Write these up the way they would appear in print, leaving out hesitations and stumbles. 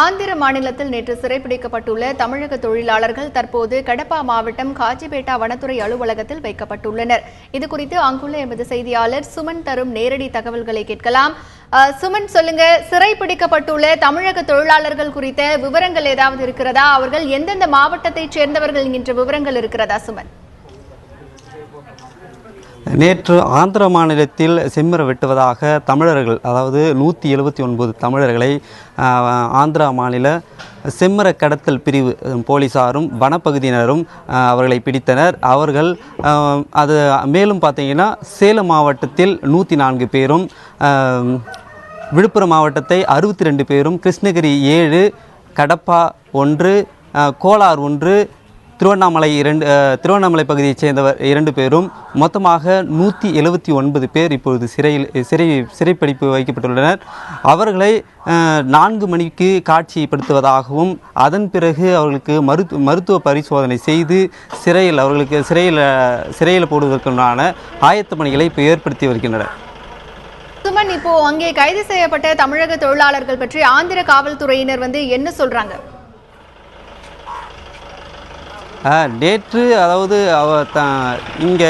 ஆந்திர மாநிலத்தில் நேற்று சிறைப்பிடிக்கப்பட்டுள்ள தமிழக தொழிலாளர்கள் தற்போது கடப்பா மாவட்டம் காஜிபேட்டா வனத்துறை அலுவலகத்தில் வைக்கப்பட்டுள்ளனர். இதுகுறித்து அங்குள்ள எமது செய்தியாளர் சுமன் தரும் நேரடி தகவல்களை கேட்கலாம். சுமன், சொல்லுங்க, சிறைப்பிடிக்கப்பட்டுள்ள தமிழக தொழிலாளர்கள் குறித்த விவரங்கள் ஏதாவது இருக்கிறதா? அவர்கள் எந்தெந்த மாவட்டத்தைச் சேர்ந்தவர்கள் என்கின்ற விவரங்கள் இருக்கிறதா? சுமன், நேற்று ஆந்திர மாநிலத்தில் செம்மர வெட்டுவதாக தமிழர்கள், அதாவது 179 தமிழர்களை ஆந்திரா மாநில செம்மர கடத்தல் பிரிவு போலீஸாரும் வனப்பகுதியினரும் அவர்களை பிடித்தனர். அவர்கள் அது மேலும் பார்த்தீங்கன்னா சேலம் மாவட்டத்தில் 104 பேரும், விழுப்புரம் மாவட்டத்தை 62 பேரும், கிருஷ்ணகிரி 7, கடப்பா 1, கோலார் 1, திருவண்ணாமலை பகுதியைச் சேர்ந்தவர் 2 பேரும், மொத்தமாக 179 பேர் இப்பொழுது சிறைப்பிடிப்பு வைக்கப்பட்டுள்ளனர். அவர்களை 4 மணிக்கு காட்சிப்படுத்துவதாகவும் அதன் பிறகு அவர்களுக்கு மருத்துவ பரிசோதனை செய்து சிறையில் போடுவதற்கான ஆயத்த பணிகளை இப்போ ஏற்படுத்தி வருகின்றனர். சுமன், இப்போ அங்கே கைது செய்யப்பட்ட தமிழக தொழிலாளர்கள் பற்றி ஆந்திர காவல்துறையினர் என்ன சொல்றாங்க? நேற்று, அதாவது இங்கே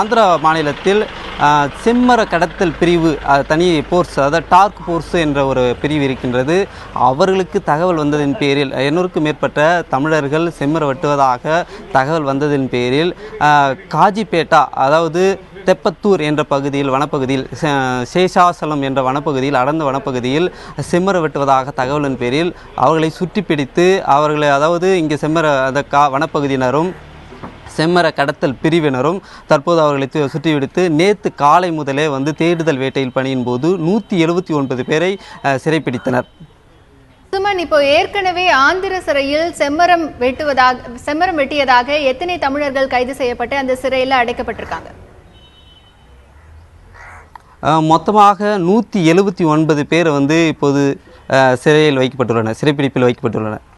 ஆந்திரா மாநிலத்தில் செம்மர கடத்தல் பிரிவு தனி போர்ஸ், அதாவது டார்க் போர்ஸ் என்ற ஒரு பிரிவு இருக்கின்றது. அவர்களுக்கு தகவல் வந்ததின் பேரில் 200க்கும் மேற்பட்ட தமிழர்கள் செம்மர வெட்டுவதாக தகவல் வந்ததின் பேரில் காஜிபேட்டா, அதாவது தெப்பத்தூர் என்ற பகுதியில், வனப்பகுதியில், சேஷாசலம் என்ற வனப்பகுதியில், அடர்ந்த வனப்பகுதியில் செம்மர வெட்டுவதாக தகவலின் பேரில் அவர்களை சுற்றி பிடித்து அவர்களை, அதாவது இங்கே வனப்பகுதியினரும் செம்மர கடத்தல் பிரிவினரும் தற்போது அவர்களை சுற்றி பிடித்து நேற்று காலை முதலே தேடுதல் வேட்டையில் பணியின் போது 179 பேரை சிறைப்பிடித்தனர். சுமன், இப்போ ஏற்கனவே ஆந்திர சிறையில் செம்மரம் வெட்டியதாக எத்தனை தமிழர்கள் கைது செய்யப்பட்டு அந்த சிறையில் அடைக்கப்பட்டிருக்காங்க? மொத்தமாக 179 பேர் இப்போது சிறைப்பிடிப்பில் வைக்கப்பட்டுள்ளனர்.